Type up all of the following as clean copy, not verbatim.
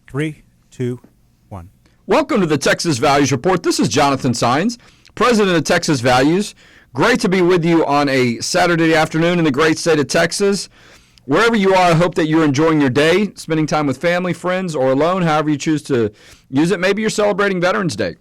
3, 2, 1. Welcome to the Texas Values Report. This is Jonathan Sines, President of Texas Values. Great to be with you on a Saturday afternoon in the great state of Texas. Wherever you are, I hope that you're enjoying your day, spending time with family, friends, or alone, however you choose to use it. Maybe you're celebrating Veterans Day.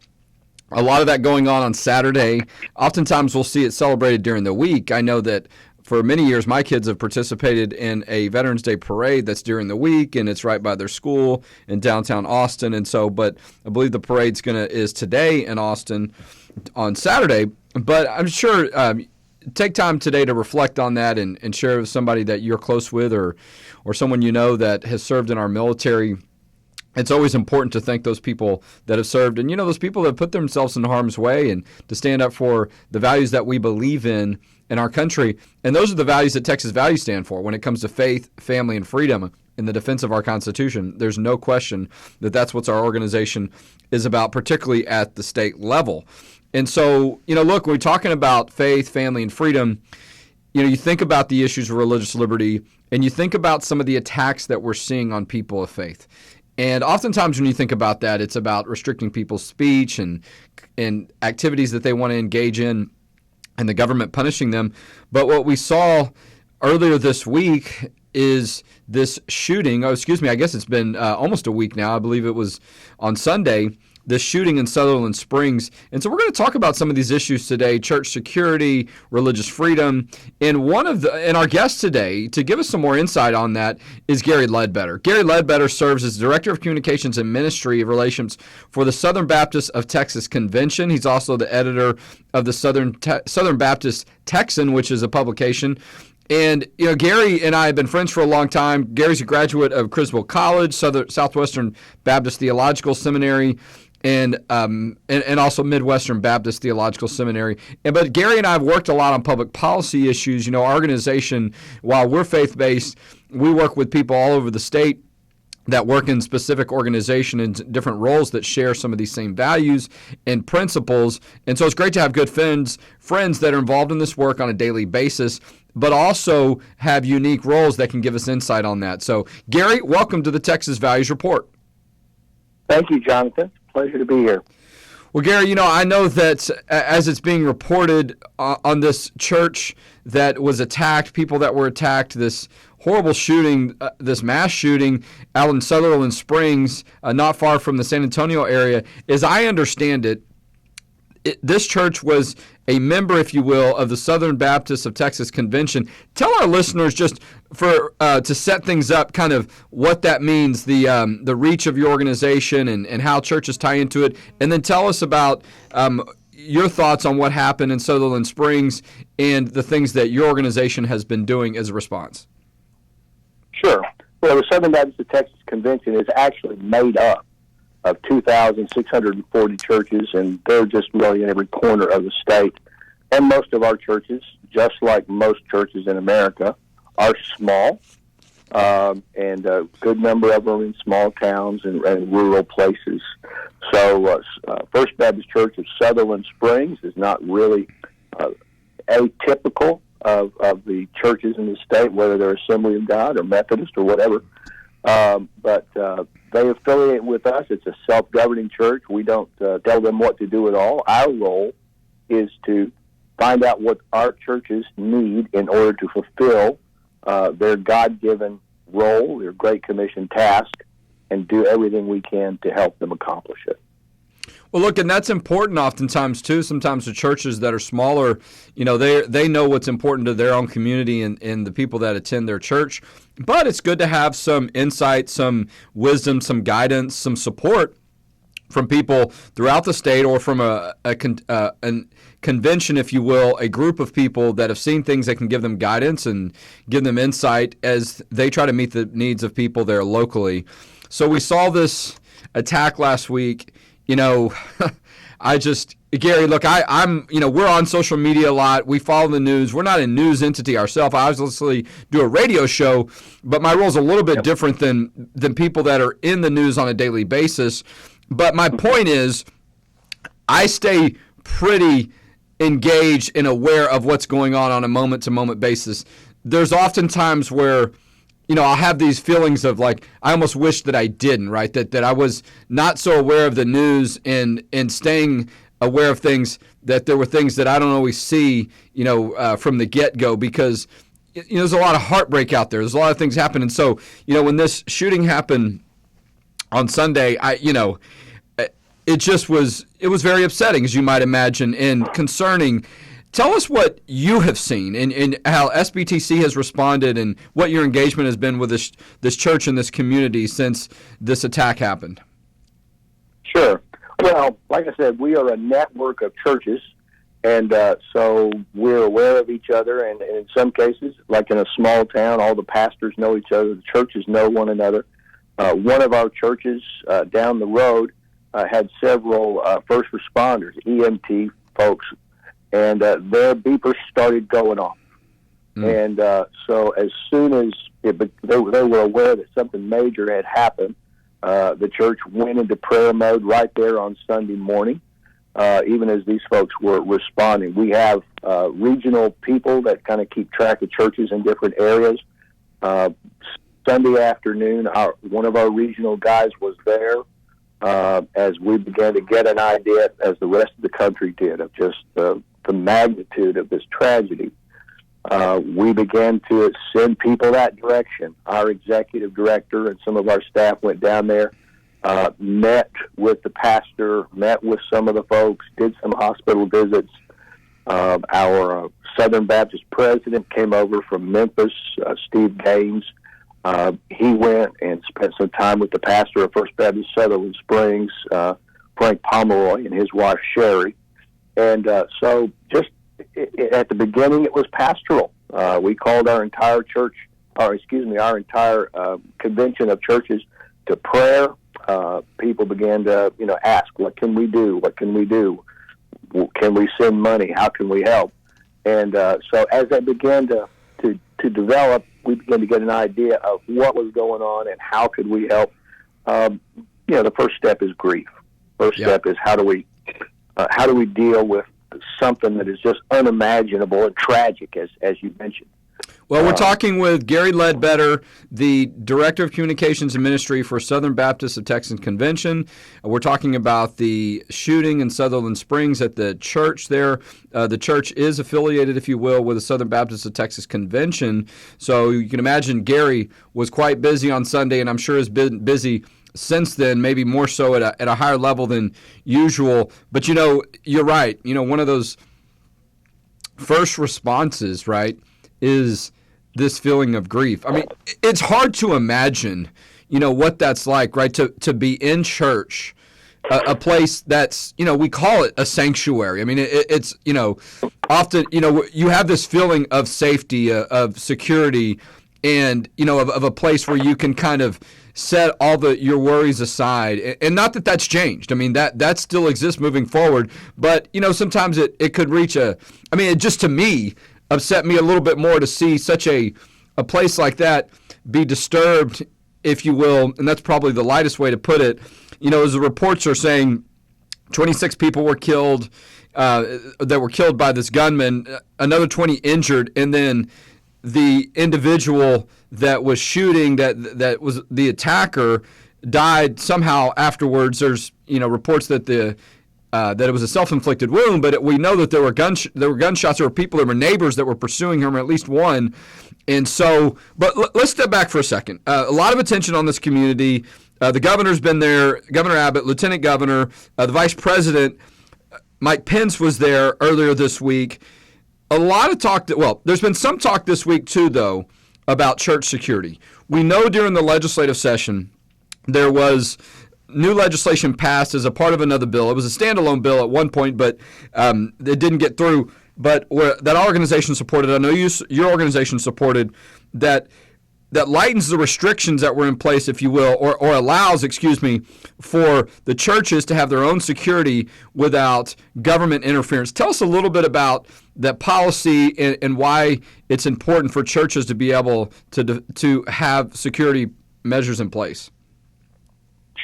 A lot of that going on Saturday. Oftentimes we'll see it celebrated during the week. I know that for many years, my kids have participated in a Veterans Day parade that's during the week, and it's right by their school in downtown Austin. And so, but I believe the parade's is today in Austin on Saturday. But I'm sure take time today to reflect on that and share with somebody that you're close with or someone you know that has served in our military. It's always important to thank those people that have served and, those people that put themselves in harm's way and to stand up for the values that we believe in our country. And those are the values that Texas Values stand for when it comes to faith, family, and freedom in the defense of our Constitution. There's no question that that's what our organization is about, particularly at the state level. And so, look, when we're talking about faith, family, and freedom, you think about the issues of religious liberty and you think about some of the attacks that we're seeing on people of faith. And oftentimes when you think about that, it's about restricting people's speech and activities that they want to engage in and the government punishing them. But what we saw earlier this week is this shooting. I guess it's been almost a week now. I believe it was on Sunday, this shooting in Sutherland Springs. And so we're going to talk about some of these issues today: church security, religious freedom. And our guest today, to give us some more insight on that, is Gary Ledbetter. Gary Ledbetter serves as Director of Communications and Ministry Relations for the Southern Baptist of Texas Convention. He's also the editor of the Southern Baptist Texan, which is a publication. And, Gary and I have been friends for a long time. Gary's a graduate of Criswell College, Southwestern Baptist Theological Seminary, and also Midwestern Baptist Theological Seminary. But Gary and I have worked a lot on public policy issues. Our organization, while we're faith-based, we work with people all over the state that work in specific organizations and different roles that share some of these same values and principles. And so it's great to have good friends that are involved in this work on a daily basis, but also have unique roles that can give us insight on that. So, Gary, welcome to the Texas Values Report. Thank you, Jonathan. Pleasure to be here. Well, Gary, I know that as it's being reported on this church that was attacked, people that were attacked, this horrible shooting, this mass shooting out in Sutherland Springs, not far from the San Antonio area, as I understand it, this church was a member, if you will, of the Southern Baptist of Texas Convention. Tell our listeners, just for to set things up, kind of what that means, the reach of your organization and how churches tie into it, and then tell us about your thoughts on what happened in Sutherland Springs and the things that your organization has been doing as a response. Sure. Well, the Southern Baptist of Texas Convention is actually made up of 2,640 churches, and they're just really in every corner of the state. And most of our churches, just like most churches in America, are small, and a good number of them in small towns and rural places. So First Baptist Church of Sutherland Springs is not really atypical of the churches in the state, whether they're Assembly of God or Methodist or whatever. But they affiliate with us. It's a self-governing church. We don't tell them what to do at all. Our role is to find out what our churches need in order to fulfill their God-given role, their Great Commission task, and do everything we can to help them accomplish it. Well, look, and that's important oftentimes, too. Sometimes the churches that are smaller, they know what's important to their own community and the people that attend their church. But it's good to have some insight, some wisdom, some guidance, some support from people throughout the state or from a convention, if you will, a group of people that have seen things that can give them guidance and give them insight as they try to meet the needs of people there locally. So we saw this attack last week. Gary, look, we're on social media a lot. We follow the news. We're not a news entity ourselves. I obviously do a radio show, but my role is a little bit different than people that are in the news on a daily basis. But my point is, I stay pretty engaged and aware of what's going on a moment-to-moment basis. There's often times where I'll have these feelings of like, I almost wish that I didn't, right? That I was not so aware of the news and staying aware of things, that there were things that I don't always see, from the get-go, because there's a lot of heartbreak out there. There's a lot of things happen. And so, when this shooting happened on Sunday, it was very upsetting, as you might imagine, and concerning. Tell us what you have seen and how SBTC has responded, and what your engagement has been with this church and this community since this attack happened. Sure. Well, like I said, we are a network of churches, and so we're aware of each other. And in some cases, like in a small town, all the pastors know each other. The churches know one another. One of our churches down the road had several first responders, EMT folks, and their beepers started going off. And so as soon as they were aware that something major had happened, the church went into prayer mode right there on Sunday morning, even as these folks were responding. We have regional people that kind of keep track of churches in different areas. Sunday afternoon, one of our regional guys was there as we began to get an idea, as the rest of the country did, of just the magnitude of this tragedy. We began to send people that direction. Our executive director and some of our staff went down there, met with the pastor, met with some of the folks, did some hospital visits. Our Southern Baptist president came over from Memphis, Steve Gaines. He went and spent some time with the pastor of First Baptist Sutherland Springs, Frank Pomeroy, and his wife Sherry. And so just at the beginning, it was pastoral. We called our entire church, our entire convention of churches to prayer. People began to, ask, what can we do? What can we do? Can we send money? How can we help? And so as that began to develop, we began to get an idea of what was going on and how could we help. The first step is grief. First step is how do we deal with something that is just unimaginable and tragic, as you mentioned. Well, we're talking with Gary Ledbetter, the Director of Communications and Ministry for Southern Baptist of Texas Convention. We're talking about the shooting in Sutherland Springs at the church there. The church is affiliated, if you will, with the Southern Baptist of Texas Convention. So you can imagine Gary was quite busy on Sunday, and I'm sure has been busy since then, maybe more so at a higher level than usual. But, you're right. One of those first responses, right, is this feeling of grief. I mean, it's hard to imagine, what that's like, right, to be in church, a place that's, we call it a sanctuary. I mean, it's, often, you have this feeling of safety, of security, and, of a place where you can kind of set all your worries aside. And not that that's changed. I mean, that still exists moving forward. But, sometimes it could reach it just to me upset me a little bit more to see such a place like that be disturbed, if you will. And that's probably the lightest way to put it. As the reports are saying, 26 people were killed that were killed by this gunman, another 20 injured, and then the individual that was shooting, that was the attacker, died somehow afterwards. There's reports that that it was a self-inflicted wound, but we know that there were gunshots. There were people, there were neighbors that were pursuing him, or at least one. And so, but let's step back for a second. A lot of attention on this community. The governor's been there, Governor Abbott, Lieutenant Governor, the Vice President, Mike Pence was there earlier this week. A lot of talk, there's been some talk this week too, though, about church security. We know during the legislative session there was new legislation passed as a part of another bill. It was a standalone bill at one point, but it didn't get through. But that our organization supported, I know your organization supported, that lightens the restrictions that were in place, if you will, or allows, for the churches to have their own security without government interference. Tell us a little bit about that policy and why it's important for churches to be able to have security measures in place.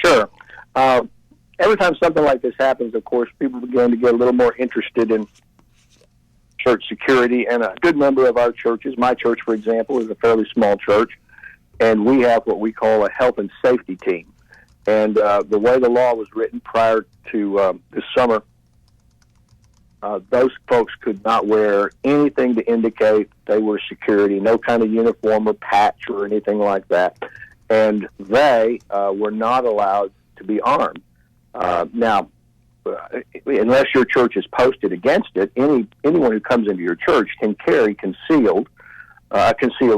Sure. Every time something like this happens, of course, people begin to get a little more interested in church security, and a good number of our churches, my church, for example, is a fairly small church, and we have what we call a health and safety team. And the way the law was written prior to this summer, those folks could not wear anything to indicate they were security, no kind of uniform or patch or anything like that. And they were not allowed to be armed. Now, unless your church is posted against it, anyone who comes into your church can carry a concealed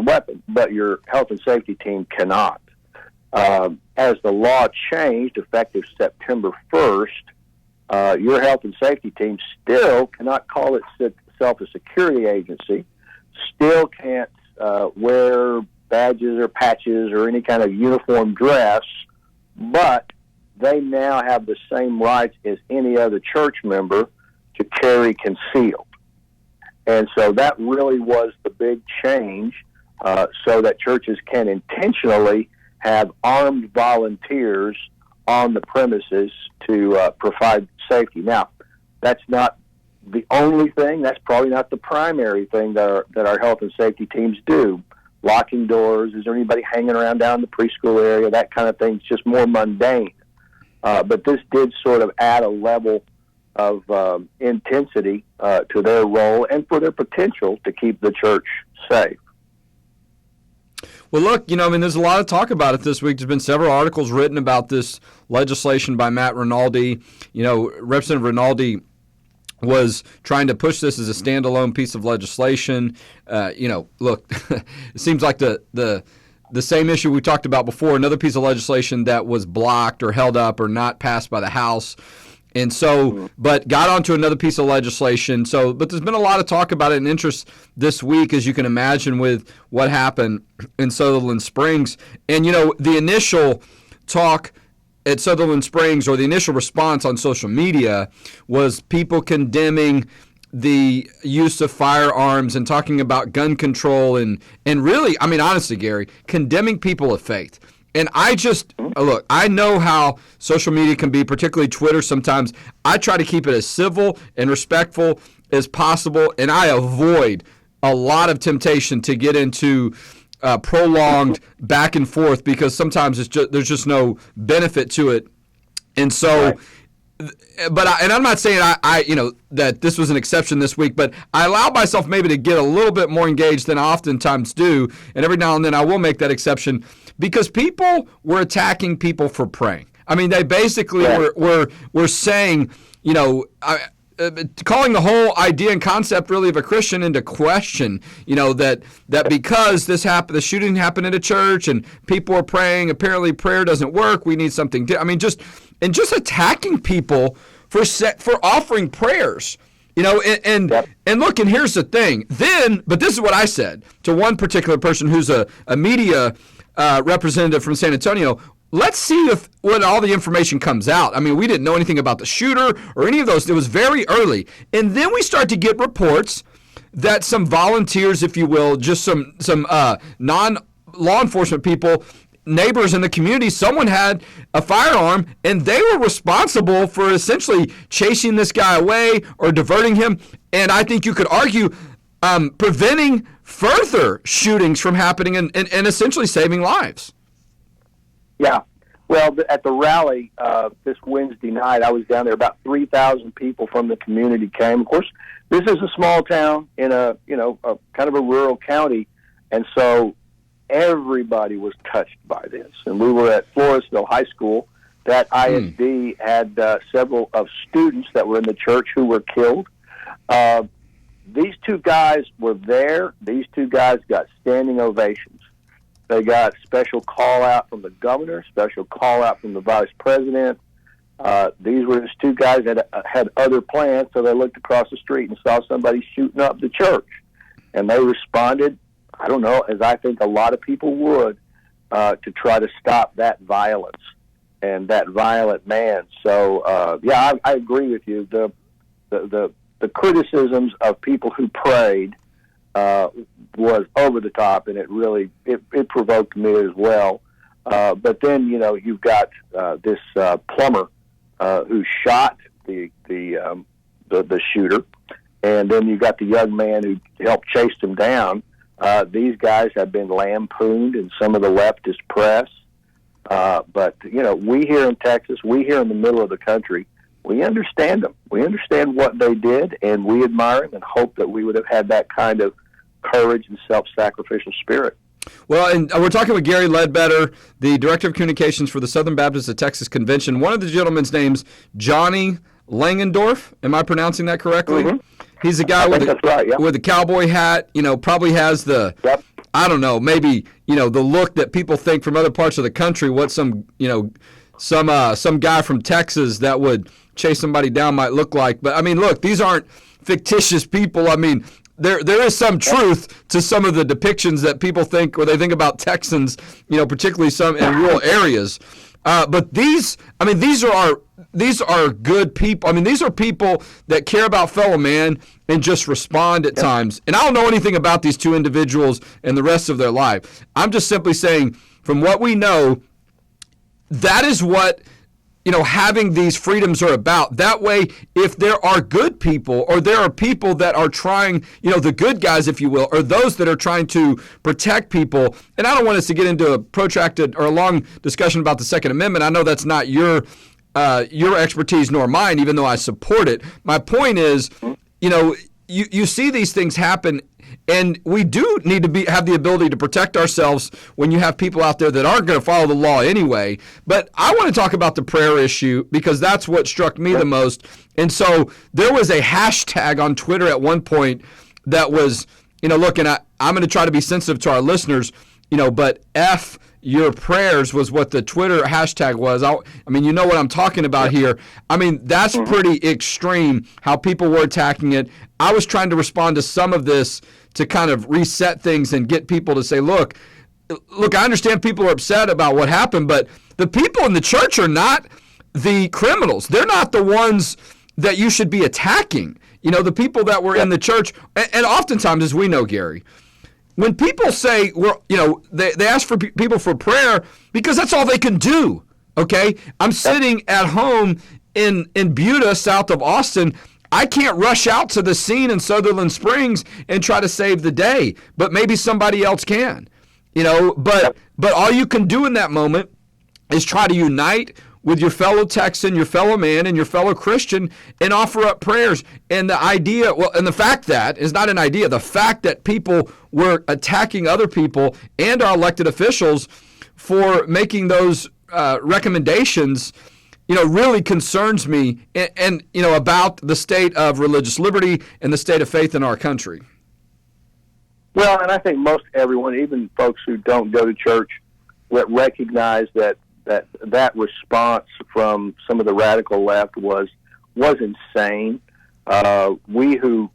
weapon, but your health and safety team cannot. As the law changed effective September 1st, your health and safety team still cannot call itself a security agency, still can't wear badges or patches or any kind of uniform dress, but they now have the same rights as any other church member to carry concealed. And so that really was the big change, so that churches can intentionally have armed volunteers on the premises to provide safety. Now, that's not the only thing. That's probably not the primary thing that our health and safety teams do. Locking doors, is there anybody hanging around down in the preschool area, that kind of thing. It's just more mundane. But this did sort of add a level of intensity to their role and for their potential to keep the church safe. Well, look, there's a lot of talk about it this week. There's been several articles written about this legislation by Matt Rinaldi. Representative Rinaldi was trying to push this as a standalone piece of legislation. Look, it seems like the same issue we talked about before, another piece of legislation that was blocked or held up or not passed by the House. And so, but got onto another piece of legislation. So, but there's been a lot of talk about it and interest this week, as you can imagine, with what happened in Sutherland Springs. And, the initial talk at Sutherland Springs, or the initial response on social media, was people condemning the use of firearms and talking about gun control and really, honestly, Gary, condemning people of faith. And look, I know how social media can be, particularly Twitter sometimes. I try to keep it as civil and respectful as possible, and I avoid a lot of temptation to get into prolonged back and forth, because sometimes there's just no benefit to it. And so, right. I'm not saying that this was an exception this week, but I allow myself maybe to get a little bit more engaged than I oftentimes do, and every now and then I will make that exception, because people were attacking people for praying. They basically were saying, calling the whole idea and concept really of a Christian into question, that because the shooting happened at a church and people were praying, apparently prayer doesn't work, we need something just attacking people for offering prayers, and look, and here's the thing. But this is what I said to one particular person who's a media representative from San Antonio. Let's see when all the information comes out. We didn't know anything about the shooter or any of those. It was very early. And then we start to get reports that some volunteers, if you will, just some non-law enforcement people, neighbors in the community, someone had a firearm, and they were responsible for essentially chasing this guy away or diverting him. And I think you could argue preventing further shootings from happening and essentially saving lives. Yeah. Well, at the rally this Wednesday night, I was down there. About 3,000 people from the community came. Of course, this is a small town in a kind of a rural county, and so everybody was touched by this. And we were at Floresville High School. That ISD had several of students that were in the church who were killed. These two guys were there. These two guys got standing ovations. They got special call out from the governor, special call out from the vice president. These were just two guys that had other plans, so they looked across the street and saw somebody shooting up the church. And they responded, I don't know, as I think a lot of people would, to try to stop that violence and that violent man. So, I agree with you. The criticisms of people who prayed was over the top, and it really it provoked me as well. But then you've got this plumber who shot the shooter, and then you got the young man who helped chase him down. These guys have been lampooned in some of the leftist press. But, we here in Texas, we here in the middle of the country, we understand them. We understand what they did, and we admire them and hope that we would have had that kind of courage and self-sacrificial spirit. Well, and we're talking with Gary Ledbetter, the Director of Communications for the Southern Baptists of Texas Convention. One of the gentlemen's names, Johnny Langendorf. Am I pronouncing that correctly? Mm-hmm. He's a guy with the cowboy hat, probably has the, I don't know, maybe, the look that people think from other parts of the country, what some guy from Texas that would chase somebody down might look like. But, look, these aren't fictitious people. There is some truth to some of the depictions that people think, or they think about Texans, particularly some in rural areas. But these are good people. These are people that care about fellow man and just respond at times. And I don't know anything about these two individuals and the rest of their life. I'm just simply saying, from what we know, that is what having these freedoms are about. That way, if there are good people, or there are people that are trying, the good guys, if you will, or those that are trying to protect people, and I don't want us to get into a protracted or a long discussion about the Second Amendment. I know that's not your expertise nor mine, even though I support it. My point is, you see these things happen, and we do need to have the ability to protect ourselves when you have people out there that aren't going to follow the law anyway. But I want to talk about the prayer issue, because that's what struck me the most. And so there was a hashtag on Twitter at one point that was, look, and I'm going to try to be sensitive to our listeners, but F your prayers was what the Twitter hashtag was. You know what I'm talking about here. That's pretty extreme how people were attacking it. I was trying to respond to some of this to kind of reset things and get people to say, look, I understand people are upset about what happened, but the people in the church are not the criminals. They're not the ones that you should be attacking. The people that were in the church, and oftentimes, as we know, Gary, when people say, they ask for people for prayer because that's all they can do, okay? I'm sitting at home in Buda, south of Austin. I can't rush out to the scene in Sutherland Springs and try to save the day, but maybe somebody else can, But all you can do in that moment is try to unite with your fellow Texan, your fellow man, and your fellow Christian, and offer up prayers. And the idea, and the fact that is not an idea, the fact that people were attacking other people and our elected officials for making those recommendations, really concerns me, and about the state of religious liberty and the state of faith in our country. Well, and I think most everyone, even folks who don't go to church, recognize that response from some of the radical left was insane. We who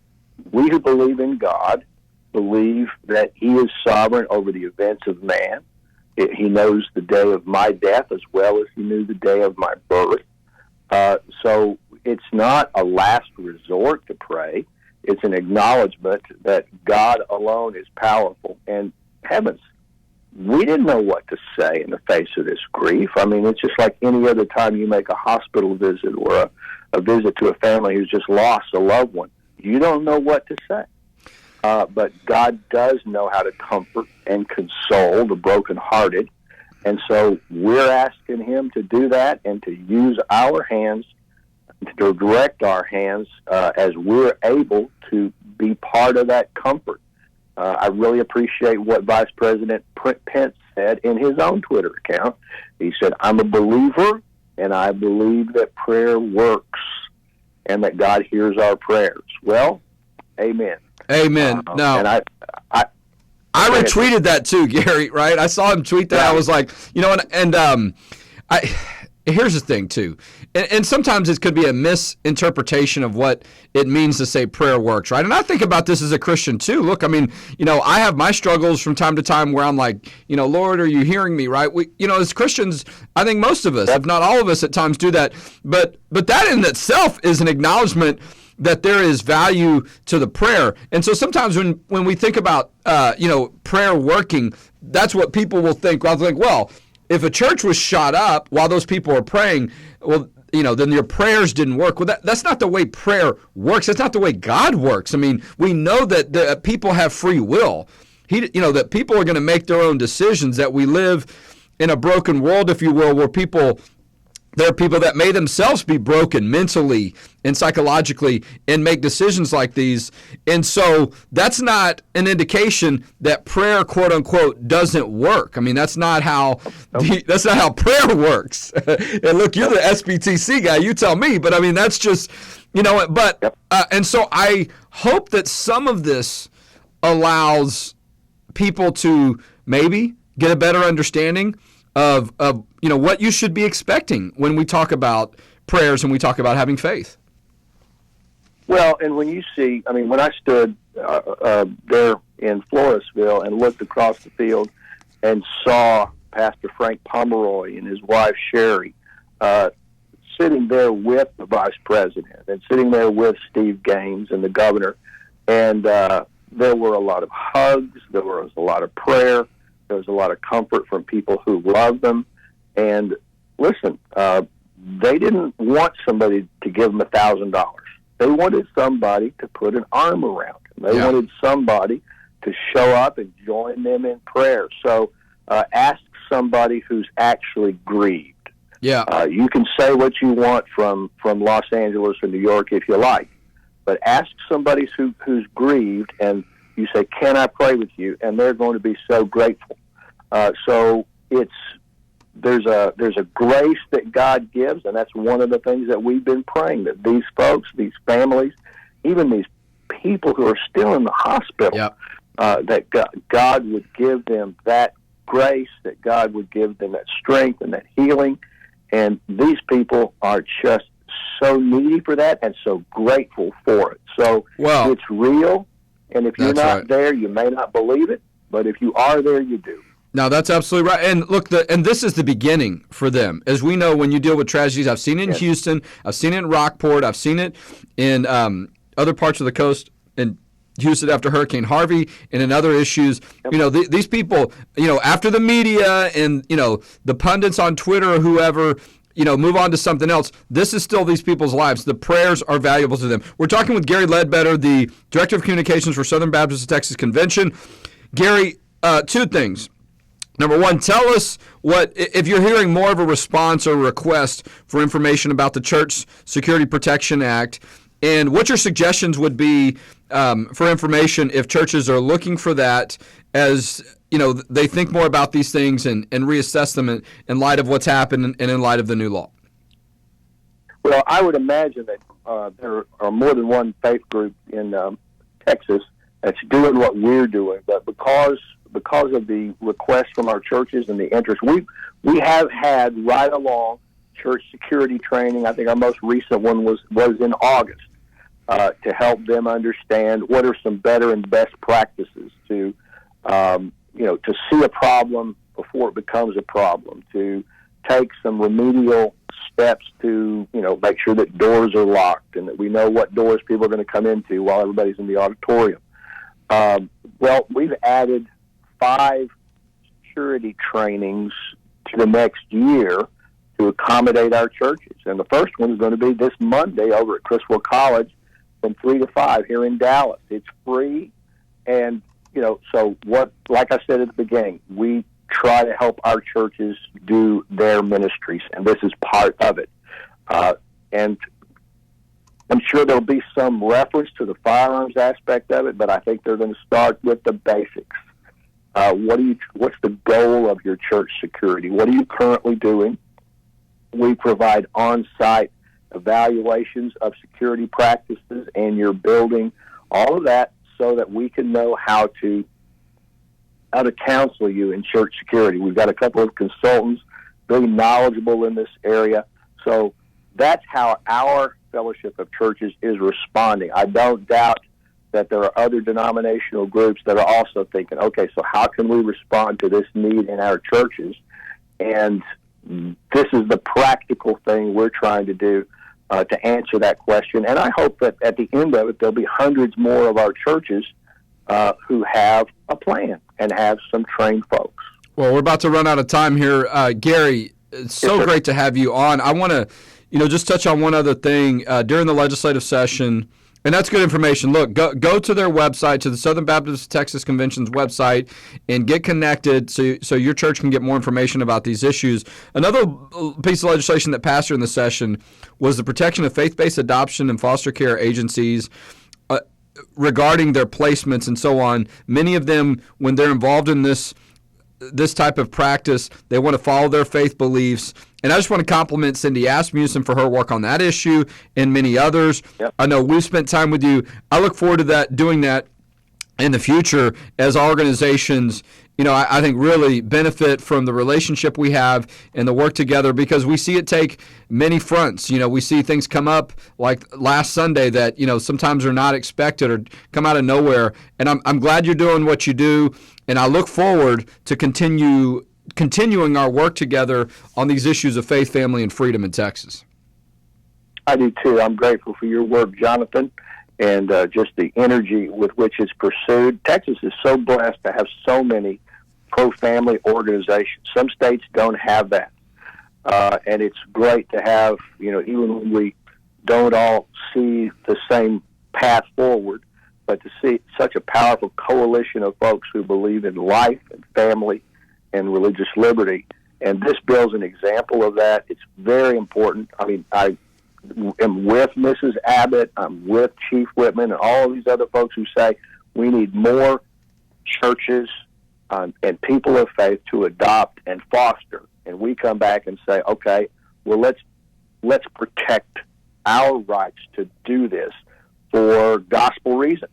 believe in God believe that He is sovereign over the events of man. He knows the day of my death as well as He knew the day of my birth. So it's not a last resort to pray. It's an acknowledgement that God alone is powerful. And heavens, we didn't know what to say in the face of this grief. It's just like any other time you make a hospital visit or a visit to a family who's just lost a loved one. You don't know what to say. But God does know how to comfort and console the brokenhearted. And so we're asking Him to do that and to use our hands, to direct our hands as we're able to be part of that comfort. I really appreciate what Vice President Pence said in his own Twitter account. He said, I'm a believer, and I believe that prayer works and that God hears our prayers. Well, amen. Amen. Now, and I retweeted that too, Gary, right? I saw him tweet that. Yeah. I was like, here's the thing too. And sometimes it could be a misinterpretation of what it means to say prayer works, right? And I think about this as a Christian too. Look, I have my struggles from time to time where I'm like, Lord, are you hearing me, right? We, as Christians, I think most of us, if not all of us at times do that. But that in itself is an acknowledgement that there is value to the prayer. And so sometimes when we think about, prayer working, that's what people will think. Well, they'll think, well, if a church was shot up while those people are praying, well, then your prayers didn't work. Well, that's not the way prayer works. That's not the way God works. We know that the people have free will. that people are going to make their own decisions, that we live in a broken world, if you will, where there are people that may themselves be broken mentally and psychologically and make decisions like these. And so that's not an indication that prayer, quote unquote, doesn't work. I mean, that's not how prayer works. And look, you're the SBTC guy. You tell me. But I mean, that's just, and so I hope that some of this allows people to maybe get a better understanding of what you should be expecting when we talk about prayers and we talk about having faith. Well, and when you see, I mean, when I stood there in Floresville and looked across the field and saw Pastor Frank Pomeroy and his wife Sherry sitting there with the vice president and sitting there with Steve Gaines and the governor, and there were a lot of hugs, there was a lot of prayer, there was a lot of comfort from people who loved them. And listen, they didn't want somebody to give them $1,000. They wanted somebody to put an arm around them. They wanted somebody to show up and join them in prayer. So ask somebody who's actually grieved. Yeah. You can say what you want from Los Angeles or New York if you like, but ask somebody who's grieved, and you say, "Can I pray with you?" And they're going to be so grateful. So there's a grace that God gives, and that's one of the things that we've been praying, that these folks, these families, even these people who are still in the hospital, that God would give them that grace, that God would give them that strength and that healing. And these people are just so needy for that and so grateful for it. So it's real, and if you're not there, you may not believe it, but if you are there, you do. No, that's absolutely right. And look, and this is the beginning for them. As we know, when you deal with tragedies, I've seen it in Houston, I've seen it in Rockport, I've seen it in other parts of the coast, in Houston after Hurricane Harvey, and in other issues. These people, after the media and, the pundits on Twitter or whoever, move on to something else, this is still these people's lives. The prayers are valuable to them. We're talking with Gary Ledbetter, the Director of Communications for Southern Baptist of Texas Convention. Gary, two things. Number one, tell us if you're hearing more of a response or request for information about the Church Security Protection Act, and what your suggestions would be for information if churches are looking for that as they think more about these things and reassess them in light of what's happened and in light of the new law. Well, I would imagine that there are more than one faith group in Texas that's doing what we're doing, but because of the request from our churches and the interest, we have had right along church security training. I think our most recent one was in August to help them understand what are some better and best practices to see a problem before it becomes a problem, to take some remedial steps to make sure that doors are locked and that we know what doors people are going to come into while everybody's in the auditorium. Well, we've added 5 security trainings to the next year to accommodate our churches. And the first one is going to be this Monday over at Criswell College from 3 to 5 here in Dallas. It's free. And, so like I said at the beginning, we try to help our churches do their ministries, and this is part of it. And I'm sure there'll be some reference to the firearms aspect of it, but I think they're going to start with the basics. What's the goal of your church security? What are you currently doing? We provide on-site evaluations of security practices and your building, all of that, so that we can know how to counsel you in church security. We've got a couple of consultants very knowledgeable in this area. So that's how our Fellowship of Churches is responding. I don't doubt that there are other denominational groups that are also thinking, okay, so how can we respond to this need in our churches? And this is the practical thing we're trying to do to answer that question. And I hope that at the end of it, there'll be hundreds more of our churches who have a plan and have some trained folks. Well, we're about to run out of time here. Gary, it's so great to have you on. I want to just touch on one other thing. During the legislative session, And that's good information. Look, go to their website, to the Southern Baptist Texas Convention's website, and get connected so your church can get more information about these issues. Another piece of legislation that passed during the session was the protection of faith-based adoption and foster care agencies regarding their placements and so on. Many of them, when they're involved in this type of practice, they want to follow their faith beliefs. And I just want to compliment Cindy Asmussen for her work on that issue and many others. Yep. I know we've spent time with you. I look forward to doing that in the future as organizations, I think really benefit from the relationship we have and the work together, because we see it take many fronts. We see things come up like last Sunday that, sometimes are not expected or come out of nowhere. And I'm glad you're doing what you do, and I look forward to continuing our work together on these issues of faith, family, and freedom in Texas. I do too. I'm grateful for your work, Jonathan, and just the energy with which it's pursued. Texas is so blessed to have so many pro-family organizations. Some states don't have that. And it's great to have, even when we don't all see the same path forward, but to see such a powerful coalition of folks who believe in life and family and religious liberty. And this bill's an example of that. It's very important. I mean, I am with Mrs. Abbott, I'm with Chief Whitman, and all of these other folks who say we need more churches and people of faith to adopt and foster. And we come back and say, okay, well, let's protect our rights to do this for gospel reasons.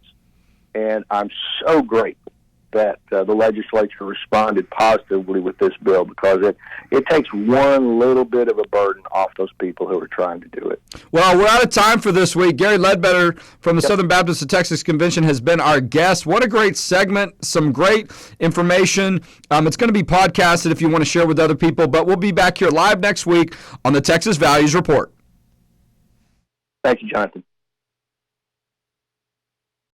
And I'm so grateful that the legislature responded positively with this bill, because it takes one little bit of a burden off those people who are trying to do it. Well, we're out of time for this week. Gary Ledbetter from the Southern Baptist of Texas Convention has been our guest. What a great segment, some great information. It's going to be podcasted if you want to share with other people, but we'll be back here live next week on the Texas Values Report. Thank you, Jonathan.